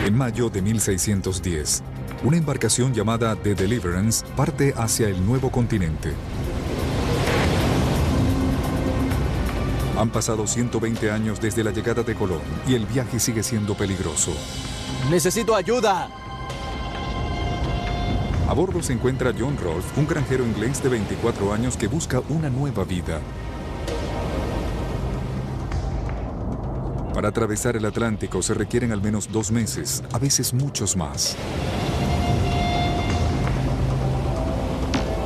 En mayo de 1610, una embarcación llamada The Deliverance parte hacia el nuevo continente. Han pasado 120 años desde la llegada de Colón y el viaje sigue siendo peligroso. ¡Necesito ayuda! A bordo se encuentra John Rolfe, un granjero inglés de 24 años que busca una nueva vida. Para atravesar el Atlántico se requieren al menos 2 meses, a veces muchos más.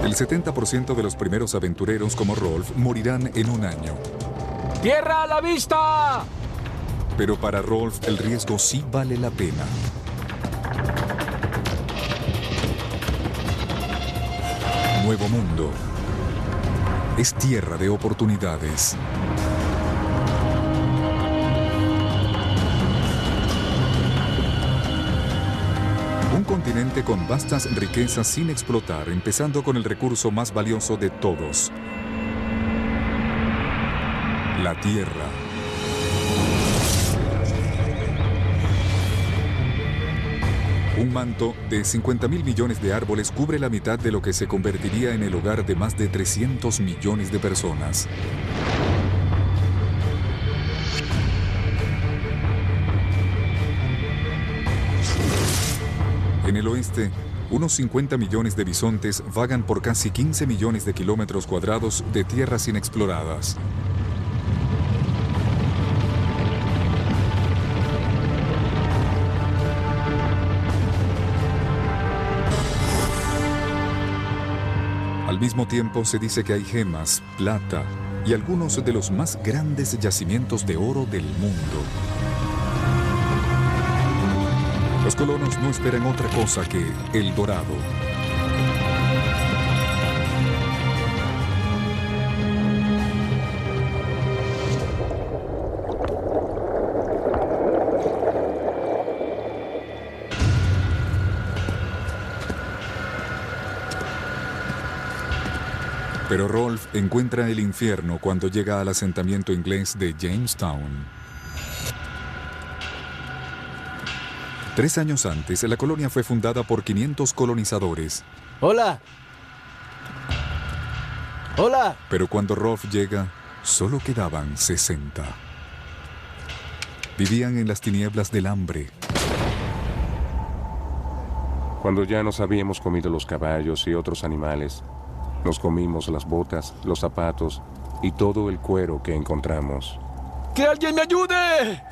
El 70% de los primeros aventureros como Rolfe morirán en un año. ¡Tierra a la vista! Pero para Rolfe el riesgo sí vale la pena. Nuevo mundo. Es tierra de oportunidades. Un continente con vastas riquezas sin explotar, empezando con el recurso más valioso de todos: la tierra. Un manto de 50.000 millones de árboles cubre la mitad de lo que se convertiría en el hogar de más de 300 millones de personas. En el oeste, unos 50 millones de bisontes vagan por casi 15 millones de kilómetros cuadrados de tierras inexploradas. Al mismo tiempo se dice que hay gemas, plata y algunos de los más grandes yacimientos de oro del mundo. Los colonos no esperan otra cosa que el dorado. Pero Rolfe encuentra el infierno cuando llega al asentamiento inglés de Jamestown. 3 años antes, la colonia fue fundada por 500 colonizadores. ¡Hola! ¡Hola! Pero cuando Rolfe llega, solo quedaban 60. Vivían en las tinieblas del hambre. Cuando ya nos habíamos comido los caballos y otros animales, nos comimos las botas, los zapatos y todo el cuero que encontramos. ¡Que alguien me ayude!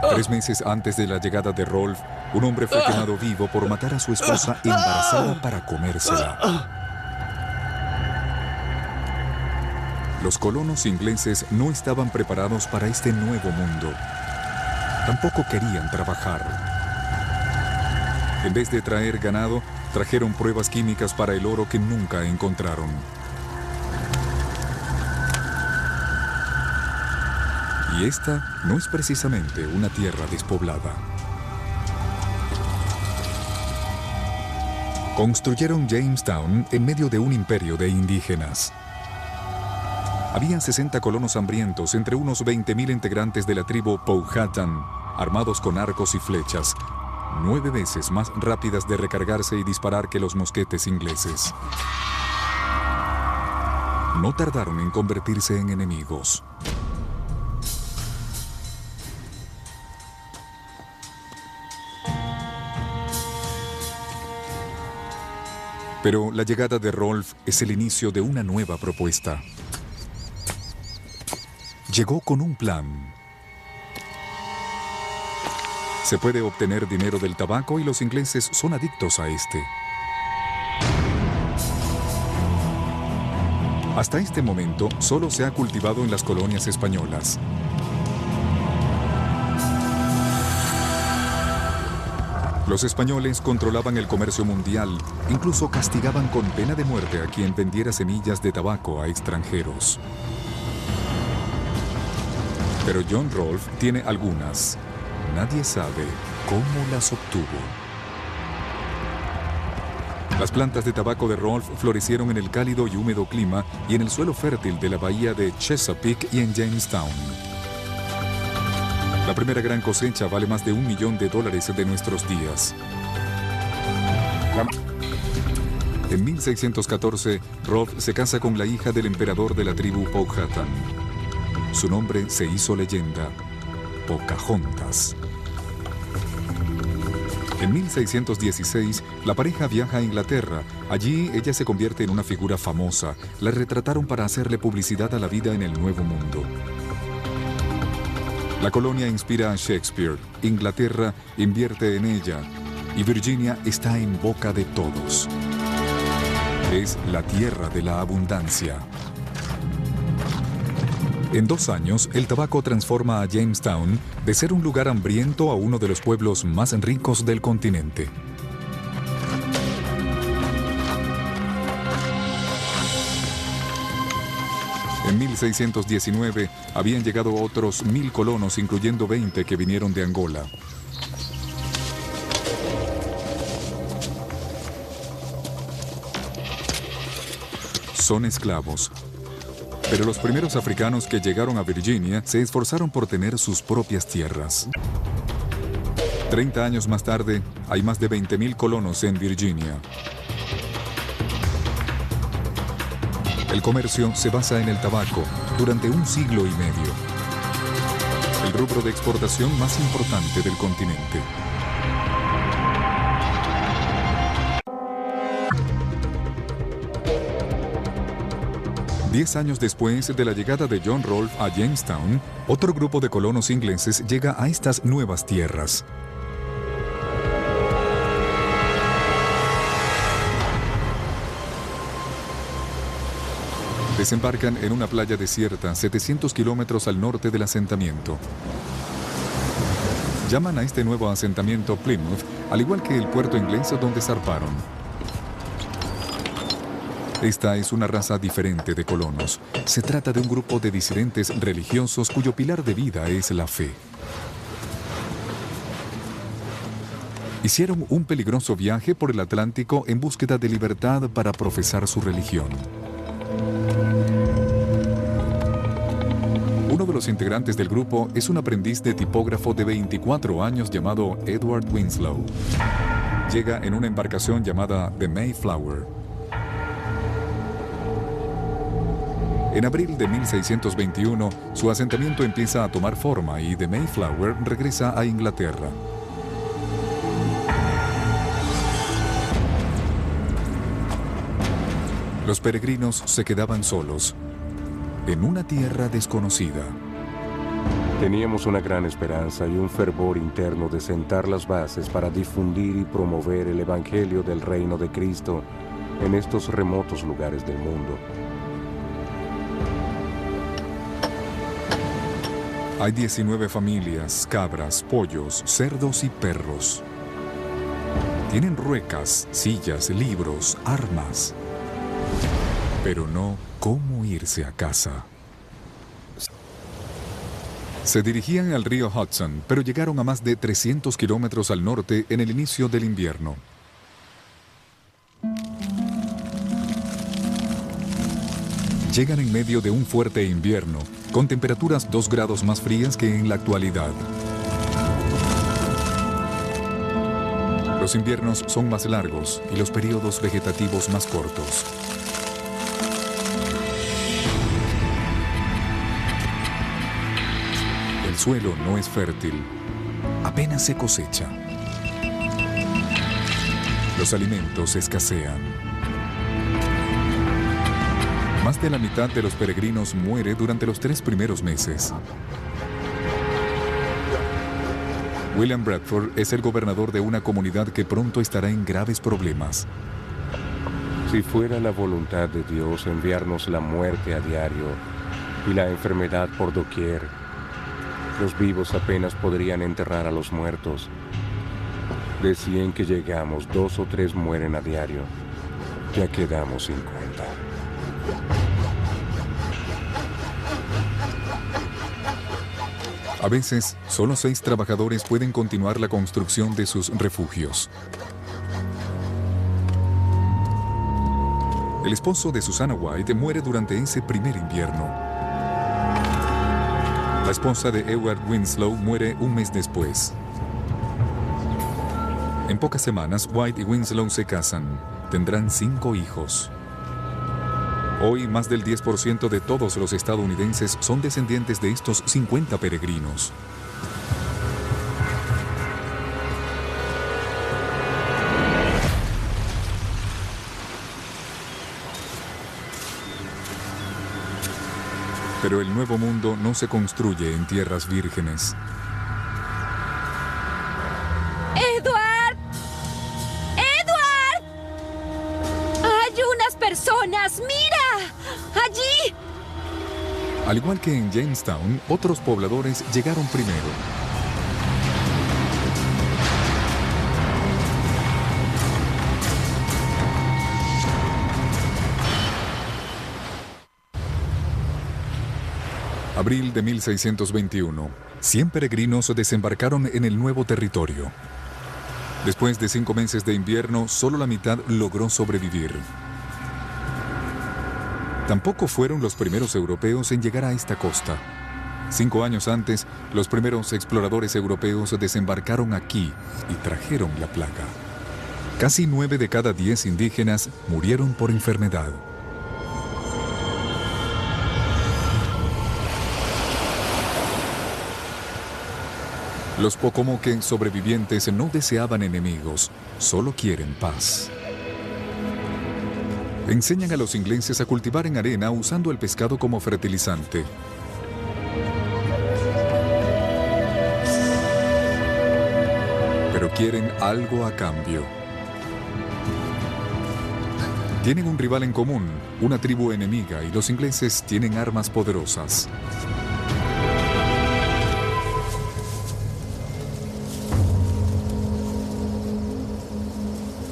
3 meses antes de la llegada de Rolfe, un hombre fue quemado vivo por matar a su esposa embarazada para comérsela. Los colonos ingleses no estaban preparados para este nuevo mundo. Tampoco querían trabajar. En vez de traer ganado, trajeron pruebas químicas para el oro que nunca encontraron. Y esta no es precisamente una tierra despoblada. Construyeron Jamestown en medio de un imperio de indígenas. Habían 60 colonos hambrientos entre unos 20.000 integrantes de la tribu Powhatan, armados con arcos y flechas, 9 veces más rápidas de recargarse y disparar que los mosquetes ingleses. No tardaron en convertirse en enemigos. Pero la llegada de Rolfe es el inicio de una nueva propuesta. Llegó con un plan. Se puede obtener dinero del tabaco y los ingleses son adictos a este. Hasta este momento, solo se ha cultivado en las colonias españolas. Los españoles controlaban el comercio mundial, incluso castigaban con pena de muerte a quien vendiera semillas de tabaco a extranjeros. Pero John Rolfe tiene algunas. Nadie sabe cómo las obtuvo. Las plantas de tabaco de Rolfe florecieron en el cálido y húmedo clima y en el suelo fértil de la bahía de Chesapeake y en Jamestown. La primera gran cosecha vale más de $1 millón de nuestros días. En 1614, Rolf se casa con la hija del emperador de la tribu Powhatan. Su nombre se hizo leyenda, Pocahontas. En 1616, la pareja viaja a Inglaterra. Allí ella se convierte en una figura famosa. La retrataron para hacerle publicidad a la vida en el Nuevo Mundo. La colonia inspira a Shakespeare. Inglaterra invierte en ella. Y Virginia está en boca de todos. Es la tierra de la abundancia. En 2 años, el tabaco transforma a Jamestown de ser un lugar hambriento a uno de los pueblos más ricos del continente. En 1619 habían llegado otros 1,000 colonos, incluyendo 20 que vinieron de Angola. Son esclavos. Pero los primeros africanos que llegaron a Virginia se esforzaron por tener sus propias tierras. 30 años más tarde, hay más de 20,000 colonos en Virginia. El comercio se basa en el tabaco durante 1 siglo y medio. El rubro de exportación más importante del continente. Diez años después de la llegada de John Rolfe a Jamestown, otro grupo de colonos ingleses llega a estas nuevas tierras. Desembarcan en una playa desierta, 700 kilómetros al norte del asentamiento. Llaman a este nuevo asentamiento Plymouth, al igual que el puerto inglés donde zarparon. Esta es una raza diferente de colonos. Se trata de un grupo de disidentes religiosos cuyo pilar de vida es la fe. Hicieron un peligroso viaje por el Atlántico en búsqueda de libertad para profesar su religión. Uno de los integrantes del grupo es un aprendiz de tipógrafo de 24 años llamado Edward Winslow. Llega en una embarcación llamada The Mayflower. En abril de 1621, su asentamiento empieza a tomar forma y The Mayflower regresa a Inglaterra. Los peregrinos se quedaban solos, en una tierra desconocida. Teníamos una gran esperanza y un fervor interno de sentar las bases para difundir y promover el Evangelio del Reino de Cristo en estos remotos lugares del mundo. Hay 19 familias, cabras, pollos, cerdos y perros. Tienen ruecas, sillas, libros, armas. Pero no cómo irse a casa. Se dirigían al río Hudson, pero llegaron a más de 300 kilómetros al norte en el inicio del invierno. Llegan en medio de un fuerte invierno, con temperaturas 2 grados más frías que en la actualidad. Los inviernos son más largos y los periodos vegetativos más cortos. El suelo no es fértil, apenas se cosecha. Los alimentos escasean. Más de la mitad de los peregrinos muere durante los 3 primeros meses. William Bradford es el gobernador de una comunidad que pronto estará en graves problemas. Si fuera la voluntad de Dios enviarnos la muerte a diario y la enfermedad por doquier, los vivos apenas podrían enterrar a los muertos. De 100 que llegamos, 2 o 3 mueren a diario. Ya quedamos sin cuenta. A veces, solo 6 trabajadores pueden continuar la construcción de sus refugios. El esposo de Susanna White muere durante ese primer invierno. La esposa de Edward Winslow muere un mes después. En pocas semanas, White y Winslow se casan. Tendrán 5 hijos. Hoy, más del 10% de todos los estadounidenses son descendientes de estos 50 peregrinos. Pero el nuevo mundo no se construye en tierras vírgenes. ¡Edward! ¡Edward! ¡Hay unas personas! ¡Mira! ¡Allí! Al igual que en Jamestown, otros pobladores llegaron primero. Abril de 1621. 100 peregrinos desembarcaron en el nuevo territorio. Después de 5 meses de invierno, solo la mitad logró sobrevivir. Tampoco fueron los primeros europeos en llegar a esta costa. 5 años antes, los primeros exploradores europeos desembarcaron aquí y trajeron la plaga. Casi 9 de cada 10 indígenas murieron por enfermedad. Los Pocomoke sobrevivientes no deseaban enemigos, solo quieren paz. Enseñan a los ingleses a cultivar en arena usando el pescado como fertilizante. Pero quieren algo a cambio. Tienen un rival en común, una tribu enemiga, y los ingleses tienen armas poderosas.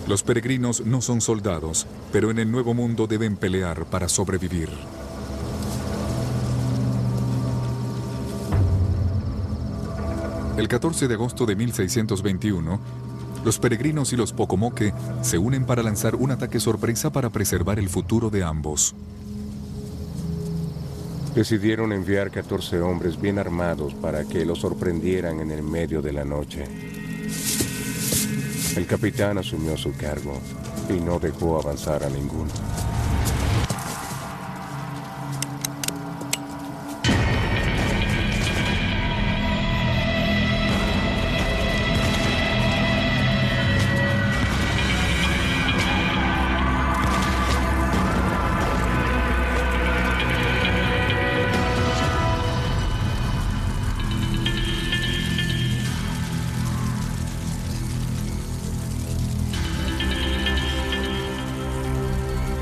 Los peregrinos no son soldados, pero en el Nuevo Mundo deben pelear para sobrevivir. El 14 de agosto de 1621, los peregrinos y los Pocomoke se unen para lanzar un ataque sorpresa para preservar el futuro de ambos. Decidieron enviar 14 hombres bien armados para que los sorprendieran en el medio de la noche. El capitán asumió su cargo y no dejó avanzar a ninguno.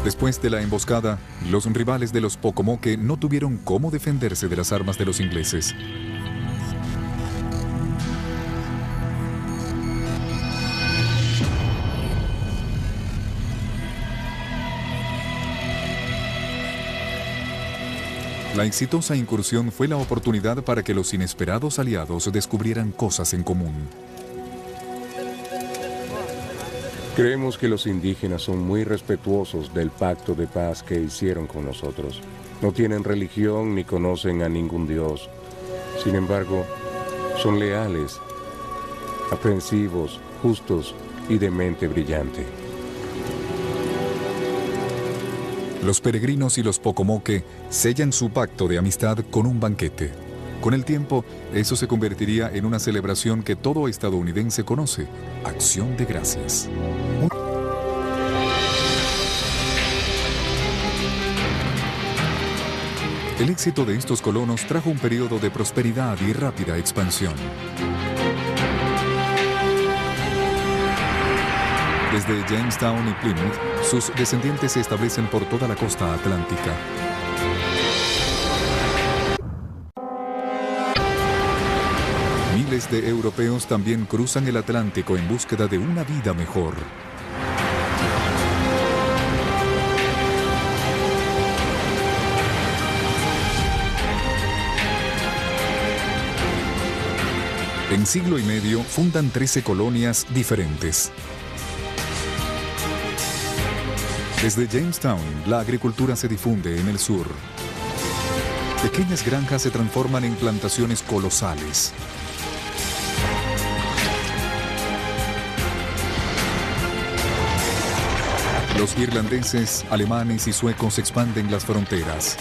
Después de la emboscada, los rivales de los Pocomoke no tuvieron cómo defenderse de las armas de los ingleses. La exitosa incursión fue la oportunidad para que los inesperados aliados descubrieran cosas en común. Creemos que los indígenas son muy respetuosos del pacto de paz que hicieron con nosotros. No tienen religión ni conocen a ningún dios. Sin embargo, son leales, aprensivos, justos y de mente brillante. Los peregrinos y los Pocomoke sellan su pacto de amistad con un banquete. Con el tiempo, eso se convertiría en una celebración que todo estadounidense conoce: Acción de Gracias. El éxito de estos colonos trajo un periodo de prosperidad y rápida expansión. Desde Jamestown y Plymouth, sus descendientes se establecen por toda la costa atlántica. Miles de europeos también cruzan el Atlántico en búsqueda de una vida mejor. En siglo y medio fundan 13 colonias diferentes. Desde Jamestown, la agricultura se difunde en el sur. Pequeñas granjas se transforman en plantaciones colosales. Los irlandeses, alemanes y suecos expanden las fronteras.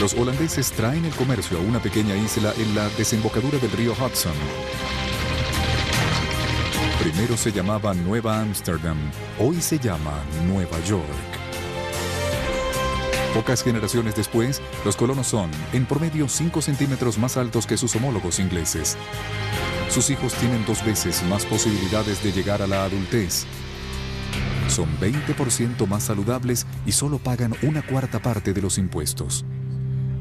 Los holandeses traen el comercio a una pequeña isla en la desembocadura del río Hudson. Primero se llamaba Nueva Ámsterdam, hoy se llama Nueva York. Pocas generaciones después, los colonos son, en promedio, 5 centímetros más altos que sus homólogos ingleses. Sus hijos tienen 2 veces más posibilidades de llegar a la adultez. Son 20% más saludables y solo pagan 1/4 parte de los impuestos.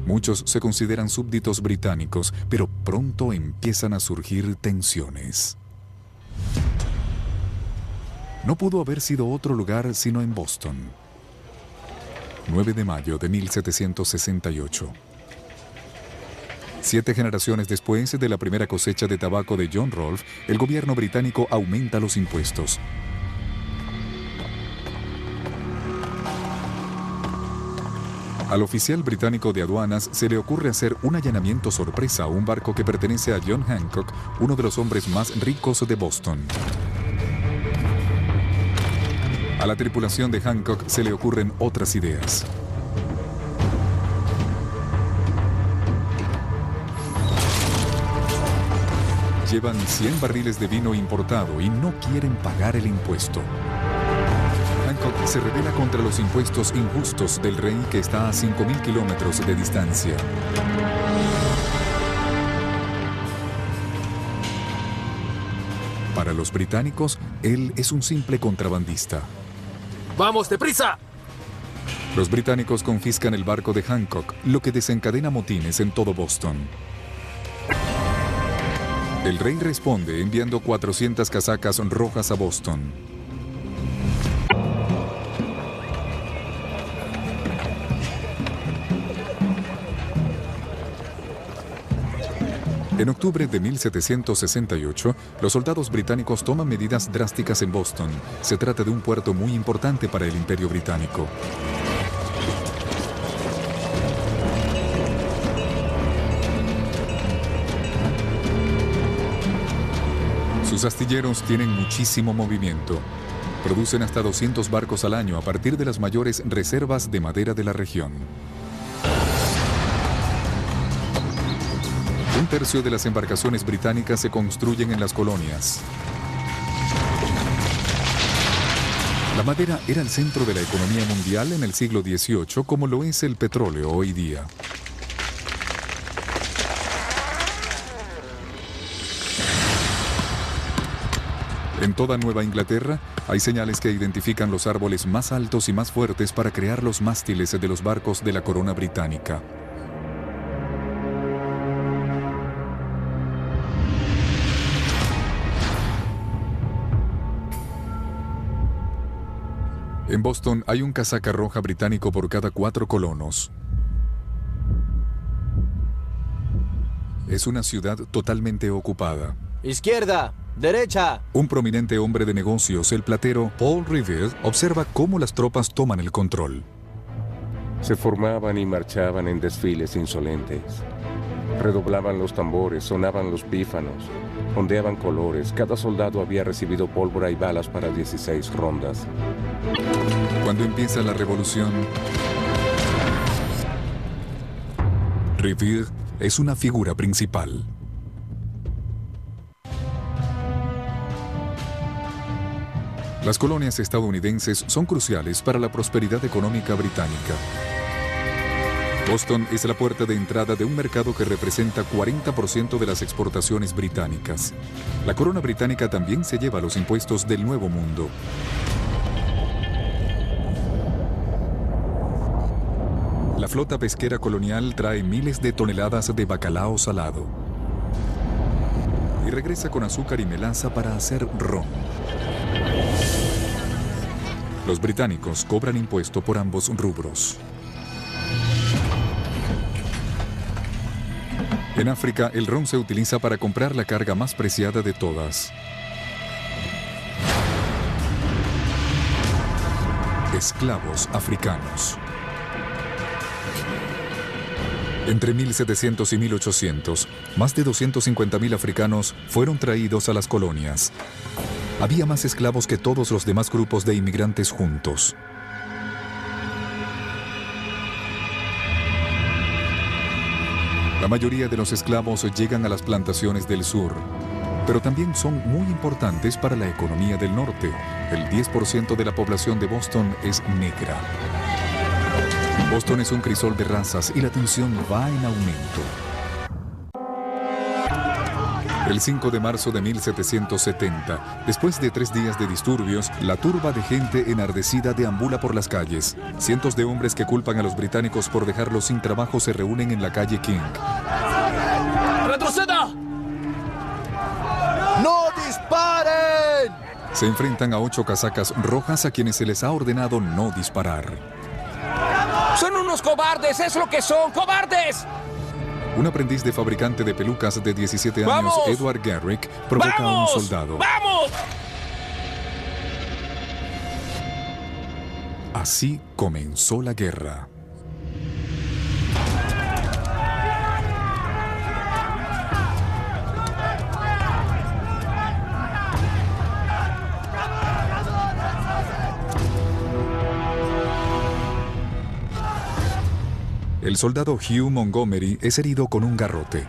Muchos se consideran súbditos británicos, pero pronto empiezan a surgir tensiones. No pudo haber sido otro lugar sino en Boston. 9 de mayo de 1768. 7 generaciones después de la primera cosecha de tabaco de John Rolfe, el gobierno británico aumenta los impuestos. Al oficial británico de aduanas se le ocurre hacer un allanamiento sorpresa a un barco que pertenece a John Hancock, uno de los hombres más ricos de Boston. A la tripulación de Hancock se le ocurren otras ideas. Llevan 100 barriles de vino importado y no quieren pagar el impuesto. Hancock se rebela contra los impuestos injustos del rey que está a 5.000 kilómetros de distancia. Para los británicos, él es un simple contrabandista. ¡Vamos, deprisa! Los británicos confiscan el barco de Hancock, lo que desencadena motines en todo Boston. El rey responde enviando 400 casacas rojas a Boston. En octubre de 1768, los soldados británicos toman medidas drásticas en Boston. Se trata de un puerto muy importante para el Imperio Británico. Sus astilleros tienen muchísimo movimiento. Producen hasta 200 barcos al año a partir de las mayores reservas de madera de la región. Un tercio de las embarcaciones británicas se construyen en las colonias. La madera era el centro de la economía mundial en el siglo XVIII, como lo es el petróleo hoy día. En toda Nueva Inglaterra hay señales que identifican los árboles más altos y más fuertes para crear los mástiles de los barcos de la corona británica. En Boston hay un casaca roja británico por cada 4 colonos. Es una ciudad totalmente ocupada. ¡Izquierda! ¡Derecha! Un prominente hombre de negocios, el platero Paul Revere, observa cómo las tropas toman el control. Se formaban y marchaban en desfiles insolentes. Redoblaban los tambores, sonaban los pífanos, ondeaban colores. Cada soldado había recibido pólvora y balas para 16 rondas. Cuando empieza la revolución, Revere es una figura principal. Las colonias estadounidenses son cruciales para la prosperidad económica británica. Boston es la puerta de entrada de un mercado que representa 40% de las exportaciones británicas. La corona británica también se lleva los impuestos del Nuevo Mundo. La flota pesquera colonial trae miles de toneladas de bacalao salado y regresa con azúcar y melaza para hacer ron. Los británicos cobran impuesto por ambos rubros. En África, el ron se utiliza para comprar la carga más preciada de todas: esclavos africanos. Entre 1700 y 1800, más de 250.000 africanos fueron traídos a las colonias. Había más esclavos que todos los demás grupos de inmigrantes juntos. La mayoría de los esclavos llegan a las plantaciones del sur, pero también son muy importantes para la economía del norte. El 10% de la población de Boston es negra. Boston es un crisol de razas y la tensión va en aumento. El 5 de marzo de 1770, después de 3 días de disturbios, la turba de gente enardecida deambula por las calles. Cientos de hombres que culpan a los británicos por dejarlos sin trabajo se reúnen en la calle King. ¡Retroceda! ¡No disparen! Se enfrentan a 8 casacas rojas a quienes se les ha ordenado no disparar. ¡Son unos cobardes! ¡Es lo que son! ¡Cobardes! Un aprendiz de fabricante de pelucas de 17 años, ¡Vamos! Edward Garrick, provoca a un soldado. ¡Vamos! Así comenzó la guerra. El soldado Hugh Montgomery es herido con un garrote.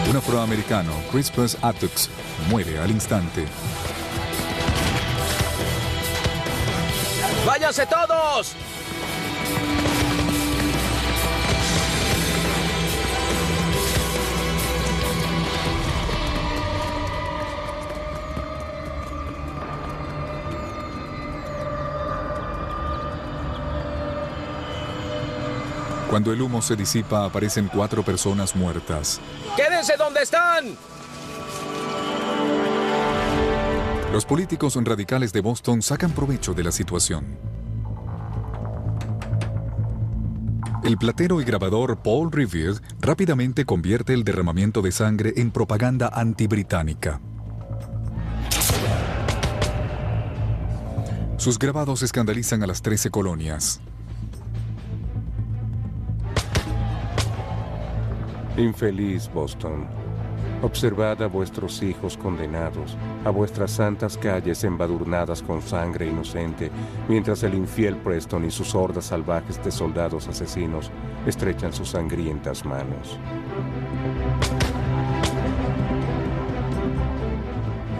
Un afroamericano, Crispus Attucks, muere al instante. ¡Váyanse todos! Cuando el humo se disipa, aparecen 4 personas muertas. ¡Quédense donde están! Los políticos radicales de Boston sacan provecho de la situación. El platero y grabador Paul Revere rápidamente convierte el derramamiento de sangre en propaganda antibritánica. Sus grabados escandalizan a las 13 colonias. Infeliz Boston, observad a vuestros hijos condenados, a vuestras santas calles embadurnadas con sangre inocente, mientras el infiel Preston y sus hordas salvajes de soldados asesinos estrechan sus sangrientas manos.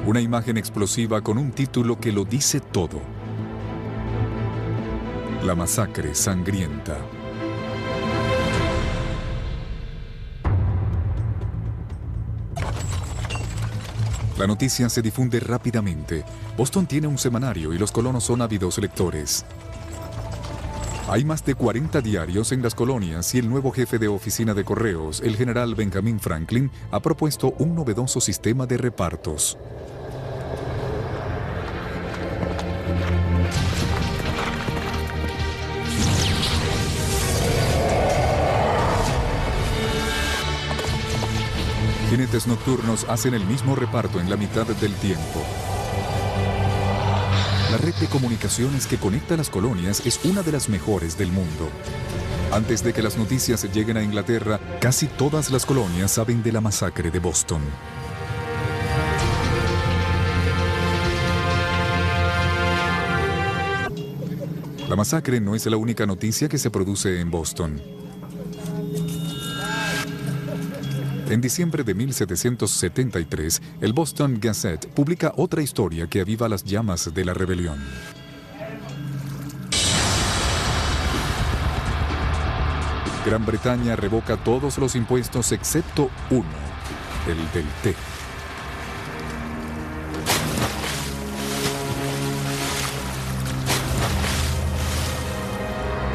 Una imagen explosiva con un título que lo dice todo. La masacre sangrienta. La noticia se difunde rápidamente. Boston tiene un semanario y los colonos son ávidos lectores. Hay más de 40 diarios en las colonias y el nuevo jefe de oficina de correos, el general Benjamin Franklin, ha propuesto un novedoso sistema de repartos. Jinetes nocturnos hacen el mismo reparto en la mitad del tiempo. La red de comunicaciones que conecta las colonias es una de las mejores del mundo. Antes de que las noticias lleguen a Inglaterra, casi todas las colonias saben de la masacre de Boston. La masacre no es la única noticia que se produce en Boston. En diciembre de 1773, el Boston Gazette publica otra historia que aviva las llamas de la rebelión. Gran Bretaña revoca todos los impuestos excepto uno, el del té.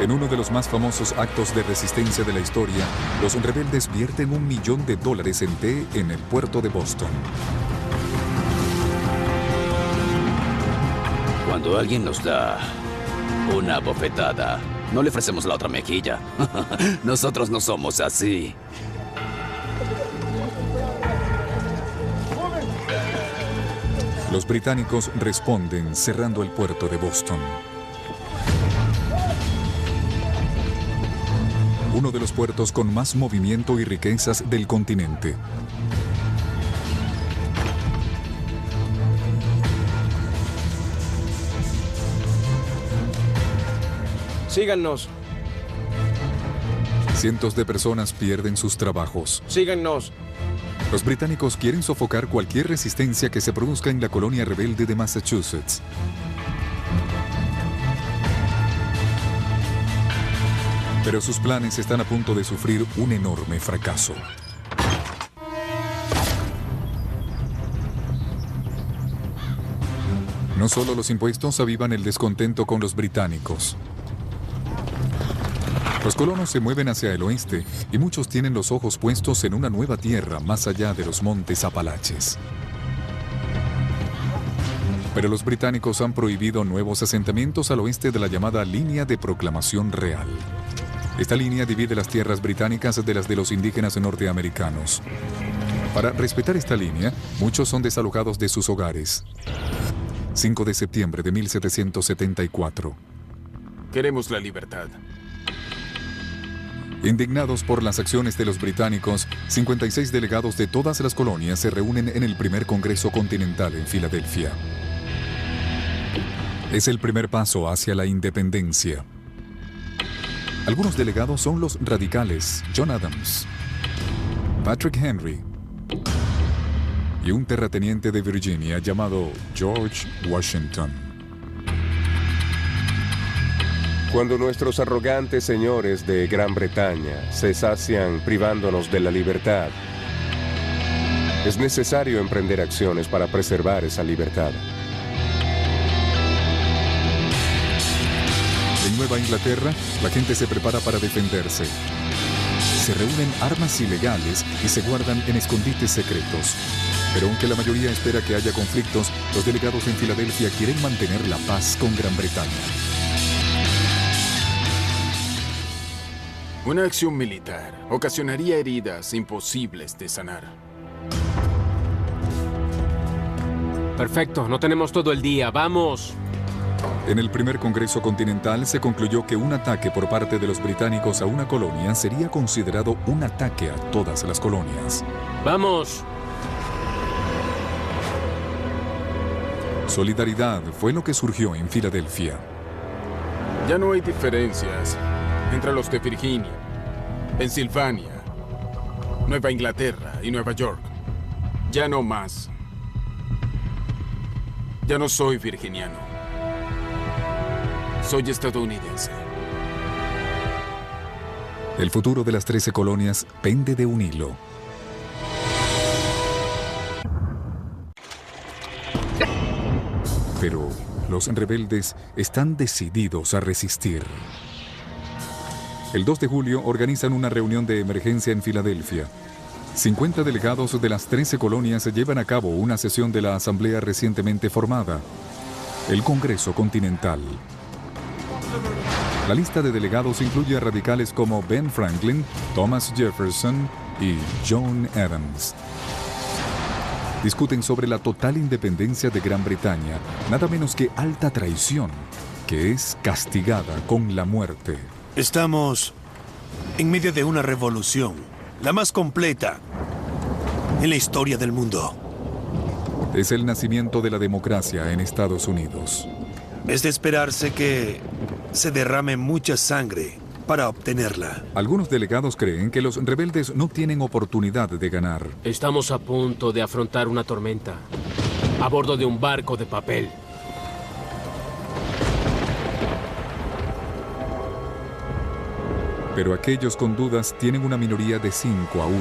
En uno de los más famosos actos de resistencia de la historia, los rebeldes vierten $1 millón en té en el puerto de Boston. Cuando alguien nos da una bofetada, no le ofrecemos la otra mejilla. Nosotros no somos así. Los británicos responden cerrando el puerto de Boston. Uno de los puertos con más movimiento y riquezas del continente. Síganos. Cientos de personas pierden sus trabajos. Síganos. Los británicos quieren sofocar cualquier resistencia que se produzca en la colonia rebelde de Massachusetts. Pero sus planes están a punto de sufrir un enorme fracaso. No solo los impuestos avivan el descontento con los británicos. Los colonos se mueven hacia el oeste y muchos tienen los ojos puestos en una nueva tierra más allá de los montes Apalaches. Pero los británicos han prohibido nuevos asentamientos al oeste de la llamada Línea de Proclamación Real. Esta línea divide las tierras británicas de las de los indígenas norteamericanos. Para respetar esta línea, muchos son desalojados de sus hogares. 5 de septiembre de 1774. Queremos la libertad. Indignados por las acciones de los británicos, 56 delegados de todas las colonias se reúnen en el primer Congreso Continental en Filadelfia. Es el primer paso hacia la independencia. Algunos delegados son los radicales John Adams, Patrick Henry y un terrateniente de Virginia llamado George Washington. Cuando nuestros arrogantes señores de Gran Bretaña se sacian privándonos de la libertad, es necesario emprender acciones para preservar esa libertad. En Nueva Inglaterra, la gente se prepara para defenderse. Se reúnen armas ilegales y se guardan en escondites secretos. Pero aunque la mayoría espera que haya conflictos, los delegados en Filadelfia quieren mantener la paz con Gran Bretaña. Una acción militar ocasionaría heridas imposibles de sanar. Perfecto, no tenemos todo el día. ¡Vamos! En el primer Congreso Continental se concluyó que un ataque por parte de los británicos a una colonia sería considerado un ataque a todas las colonias. ¡Vamos! Solidaridad fue lo que surgió en Filadelfia. Ya no hay diferencias entre los de Virginia, Pensilvania, Nueva Inglaterra y Nueva York. Ya no más. Ya no soy virginiano. Soy estadounidense. El futuro de las 13 colonias pende de un hilo. Pero los rebeldes están decididos a resistir. El 2 de julio organizan una reunión de emergencia en Filadelfia. 50 delegados de las 13 colonias llevan a cabo una sesión de la asamblea recientemente formada, el Congreso Continental. La lista de delegados incluye a radicales como Ben Franklin, Thomas Jefferson y John Adams. Discuten sobre la total independencia de Gran Bretaña, nada menos que alta traición, que es castigada con la muerte. Estamos en medio de una revolución, la más completa en la historia del mundo. Es el nacimiento de la democracia en Estados Unidos. Es de esperarse que se derrame mucha sangre para obtenerla. Algunos delegados creen que los rebeldes no tienen oportunidad de ganar. Estamos a punto de afrontar una tormenta a bordo de un barco de papel. Pero aquellos con dudas tienen una minoría de 5 a 1.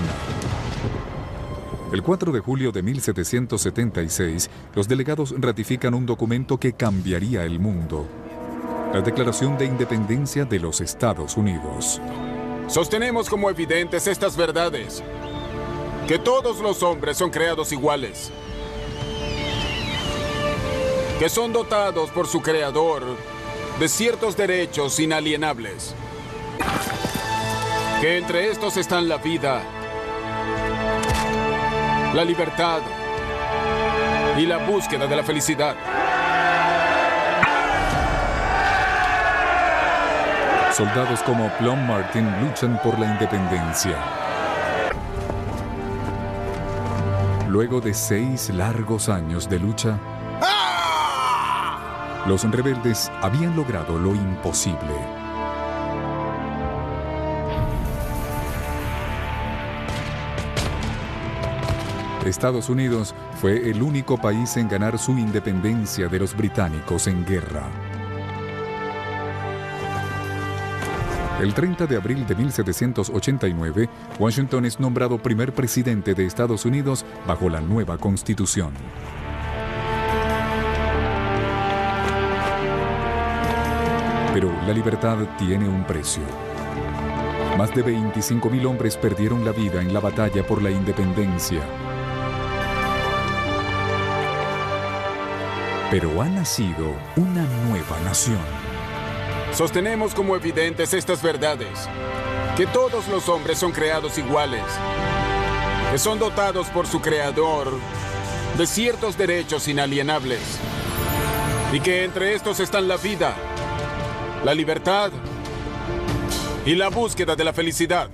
El 4 de julio de 1776, los delegados ratifican un documento que cambiaría el mundo. La Declaración de Independencia de los Estados Unidos. Sostenemos como evidentes estas verdades: que todos los hombres son creados iguales, que son dotados por su creador de ciertos derechos inalienables, que entre estos están la vida, la libertad y la búsqueda de la felicidad. Soldados como Plum Martin luchan por la independencia. Luego de 6 largos años de lucha, los rebeldes habían logrado lo imposible. Estados Unidos fue el único país en ganar su independencia de los británicos en guerra. El 30 de abril de 1789, Washington es nombrado primer presidente de Estados Unidos bajo la nueva Constitución. Pero la libertad tiene un precio. Más de 25.000 hombres perdieron la vida en la batalla por la independencia. Pero ha nacido una nueva nación. Sostenemos como evidentes estas verdades: que todos los hombres son creados iguales, que son dotados por su creador de ciertos derechos inalienables, y que entre estos están la vida, la libertad y la búsqueda de la felicidad.